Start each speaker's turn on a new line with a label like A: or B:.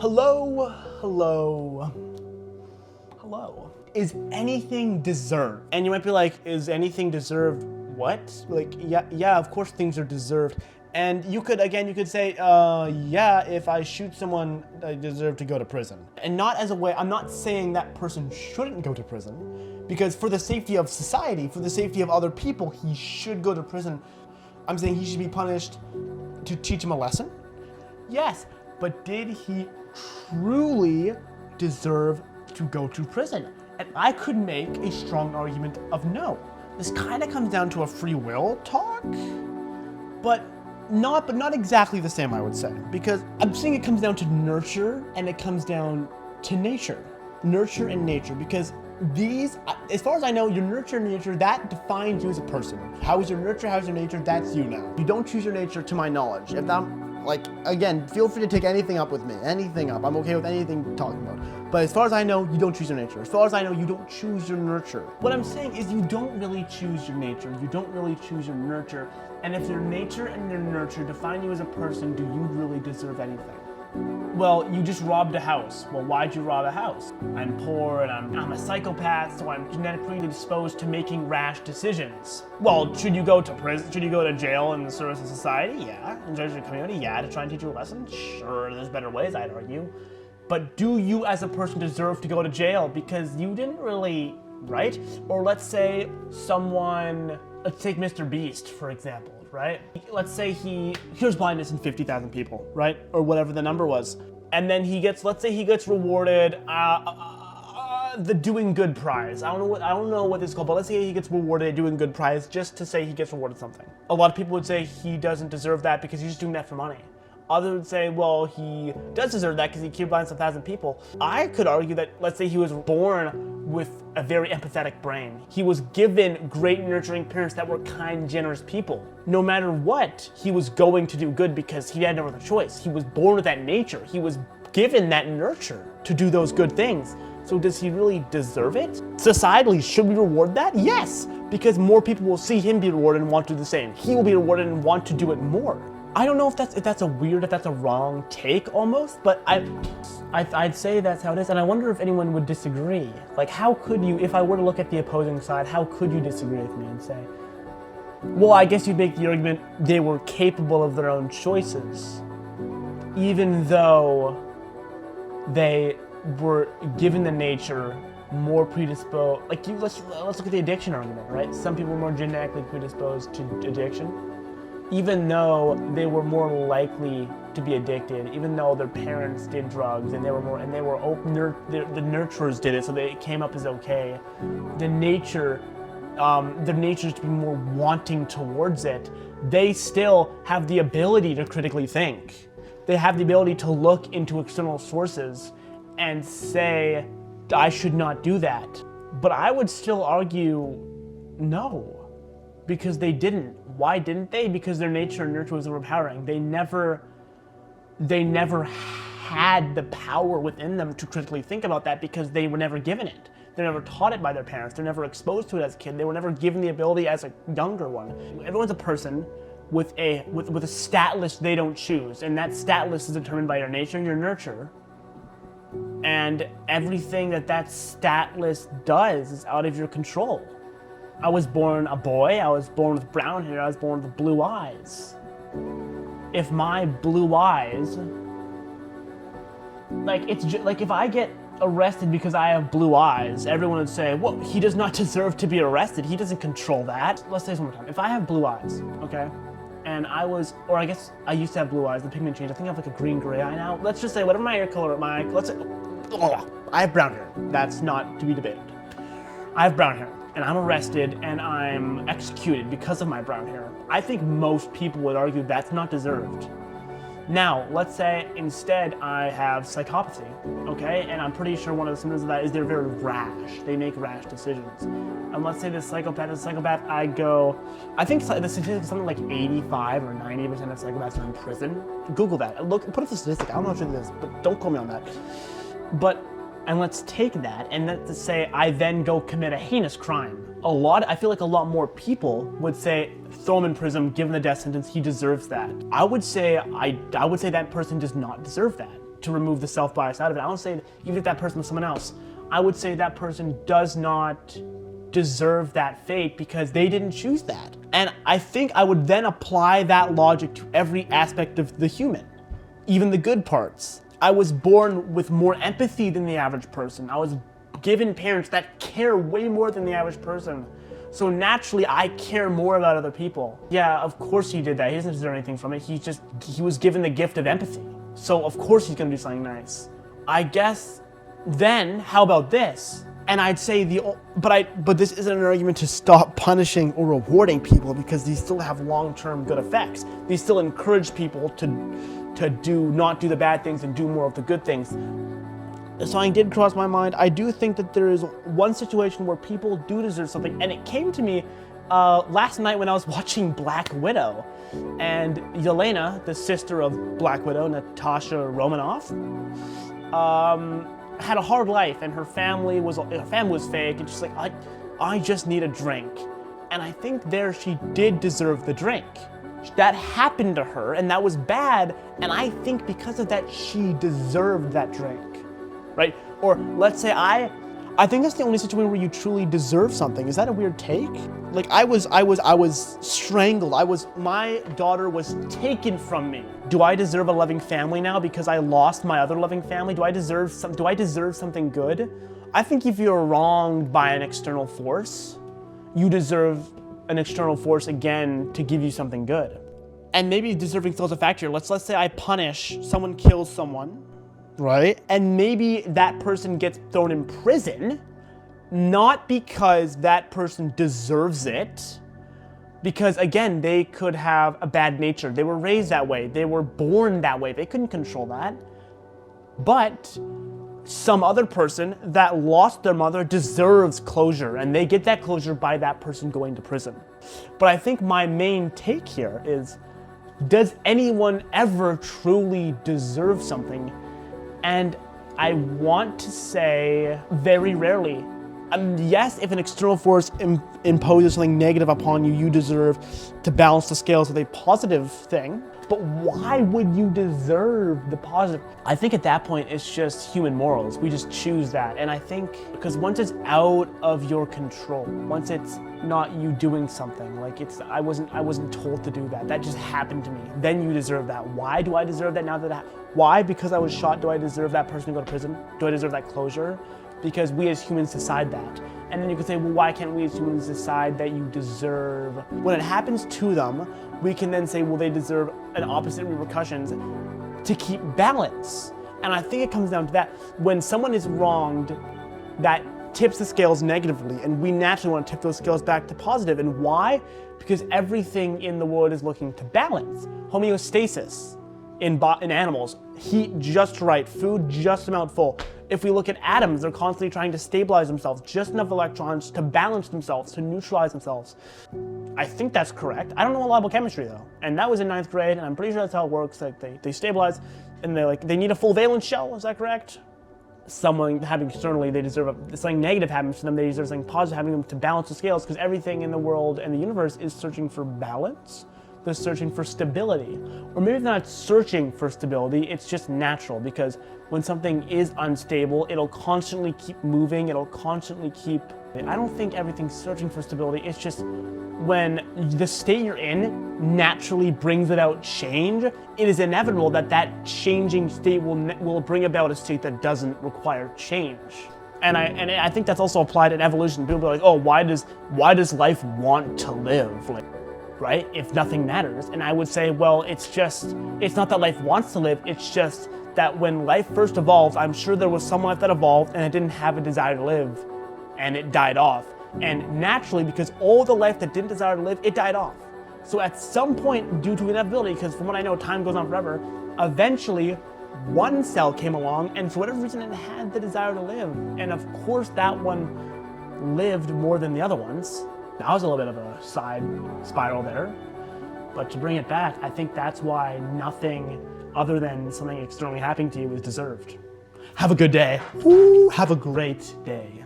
A: Hello, hello, hello. Is anything deserved? And you might be like, is anything deserved what? Like, yeah, of course things are deserved. And you could say, yeah, if I shoot someone, I deserve to go to prison. And not as a way, I'm not saying that person shouldn't go to prison, because for the safety of society, for the safety of other people, he should go to prison. I'm saying he should be punished to teach him a lesson. Yes, but did he truly deserve to go to prison? And I could make a strong argument of no. This kind of comes down to a free will talk, but not exactly the same, I would say, because I'm saying it comes down to nurture and it comes down to nature. Nurture and nature, because these, as far as I know, your nurture and nature, that defines you as a person. How is your nurture, how is your nature, that's you now. You don't choose your nature to my knowledge. If I'm, like, again, feel free to take anything up with me, anything up. I'm okay with anything you're talking about. But as far as I know, you don't choose your nature. As far as I know, you don't choose your nurture. What I'm saying is you don't really choose your nature. You don't really choose your nurture. And if your nature and your nurture define you as a person, do you really deserve anything? Well, you just robbed a house. Well, why'd you rob a house? I'm poor and I'm a psychopath, so I'm genetically disposed to making rash decisions. Well, should you go to prison? Should you go to jail in the service of society? Yeah. In service of your community? Yeah. To try and teach you a lesson? Sure, there's better ways, I'd argue. But do you as a person deserve to go to jail because you didn't really, right? Or let's say someone, let's take Mr. Beast, for example. Right? Let's say he cures blindness in 50,000 people, right? Or whatever the number was. And then let's say he gets rewarded the doing good prize. I don't know what this is called, but let's say he gets rewarded a doing good prize just to say he gets rewarded something. A lot of people would say he doesn't deserve that because he's just doing that for money. Others would say, well, he does deserve that because he cured blindness 1,000 people. I could argue that, let's say he was born with a very empathetic brain. He was given great nurturing parents that were kind, generous people. No matter what, he was going to do good because he had no other choice. He was born with that nature. He was given that nurture to do those good things. So does he really deserve it? Societally, should we reward that? Yes, because more people will see him be rewarded and want to do the same. He will be rewarded and want to do it more. I don't know if that's a wrong take almost, but I'd say that's how it is, and I wonder if anyone would disagree. Like, how could you, if I were to look at the opposing side, how could you disagree with me and say, well, I guess you'd make the argument they were capable of their own choices, even though they were given the nature more predisposed. Like, let's look at the addiction argument, right? Some people are more genetically predisposed to addiction. Even though they were more likely to be addicted, even though their parents did drugs and the nurturers did it, so it came up as okay. The nature, their natures to be more wanting towards it, they still have the ability to critically think. They have the ability to look into external sources and say, I should not do that. But I would still argue, no. Because they didn't. Why didn't they? Because their nature and nurture was overpowering. They never had the power within them to critically think about that because they were never given it. They're never taught it by their parents. They're never exposed to it as a kid. They were never given the ability as a younger one. Everyone's a person with a stat list they don't choose, and that stat list is determined by your nature and your nurture. And everything that stat list does is out of your control. I was born a boy, I was born with brown hair, I was born with blue eyes. If my blue eyes, like if I get arrested because I have blue eyes, everyone would say, well, he does not deserve to be arrested, he doesn't control that. Let's say this one more time. If I have blue eyes, okay, and I guess I used to have blue eyes, the pigment changed, I think I have like a green-gray eye now. Let's just say whatever my hair color, I have brown hair. That's not to be debated. I have brown hair. And I'm arrested and I'm executed because of my brown hair. I think most people would argue that's not deserved. Now, let's say instead I have psychopathy, okay? And I'm pretty sure one of the symptoms of that is they're very rash. They make rash decisions. And let's say the psychopath, I think the statistic is something like 85 or 90% of psychopaths are in prison. Google that. Put up the statistic. I don't know what it is, but don't quote me on that. And let's take that, and let's say I then go commit a heinous crime. I feel like a lot more people would say, throw him in prison, give him the death sentence, he deserves that. I would say that person does not deserve that. to remove the self-bias out of it. I don't say, even if that person was someone else, I would say that person does not deserve that fate because they didn't choose that. And I think I would then apply that logic to every aspect of the human, even the good parts. I was born with more empathy than the average person. I was given parents that care way more than the average person. So naturally, I care more about other people. Yeah, of course he did that. He doesn't deserve anything from it. He was given the gift of empathy. So of course he's gonna do something nice. I guess then, how about this? And I'd say but this isn't an argument to stop punishing or rewarding people because these still have long-term good effects. These still encourage people to not do the bad things and do more of the good things. Something did cross my mind. I do think that there is one situation where people do deserve something, and it came to me last night when I was watching Black Widow, and Yelena, the sister of Black Widow, Natasha Romanoff, had a hard life, and her family was fake, and she's like, I just need a drink. And I think there she did deserve the drink. That happened to her, and that was bad, and I think because of that, she deserved that drink, right? Or let's say I think that's the only situation where you truly deserve something. Is that a weird take? Like I was strangled. My daughter was taken from me. Do I deserve a loving family now because I lost my other loving family? Do I deserve something good? I think if you're wronged by an external force, you deserve an external force again to give you something good. And maybe deserving still is a factor. Let's say I punish, someone kills someone, right? And maybe that person gets thrown in prison, not because that person deserves it, because again, they could have a bad nature. They were raised that way. They were born that way. They couldn't control that. But some other person that lost their mother deserves closure, and they get that closure by that person going to prison. But I think my main take here is, does anyone ever truly deserve something? And I want to say very rarely. Yes, if an external force imposes something negative upon you, you deserve to balance the scales with a positive thing. But why would you deserve the positive? I think at that point, it's just human morals. We just choose that. And I think because once it's out of your control, once it's not you doing something, like I wasn't told to do that. That just happened to me. Then you deserve that. Why do I deserve that now why? Because I was shot, do I deserve that person to go to prison? Do I deserve that closure? Because we as humans decide that. And then you could say, well, why can't we as humans decide that you deserve? When it happens to them, we can then say, well, they deserve an opposite repercussions to keep balance. And I think it comes down to that. When someone is wronged, that tips the scales negatively, and we naturally want to tip those scales back to positive. And why? Because everything in the world is looking to balance. Homeostasis in animals, heat just right, food just amount full. If we look at atoms, they're constantly trying to stabilize themselves, just enough electrons to balance themselves, to neutralize themselves. I think that's correct. I don't know a lot about chemistry though. And that was in 9th grade, and I'm pretty sure that's how it works. Like they stabilize, and they need a full valence shell, is that correct? Someone having externally, they deserve something negative happens to them, they deserve something positive having them to balance the scales, because everything in the world and the universe is searching for balance. They're searching for stability. Or maybe they're not searching for stability, it's just natural, because when something is unstable, it'll constantly keep moving, it'll constantly keep... I don't think everything's searching for stability, it's just when the state you're in naturally brings about change, it is inevitable that that changing state will bring about a state that doesn't require change. And I think that's also applied in evolution. People are like, oh, why does life want to live? Like, right? If nothing matters. And I would say, well, it's not that life wants to live, it's just that when life first evolved, I'm sure there was some life that evolved and it didn't have a desire to live, and it died off. And naturally, because all the life that didn't desire to live, it died off. So at some point, due to inevitability, because from what I know, time goes on forever, eventually one cell came along, and for whatever reason, it had the desire to live. And of course, that one lived more than the other ones. That was a little bit of a side spiral there. But to bring it back, I think that's why nothing other than something externally happening to you is deserved. Have a good day. Ooh, have a great day.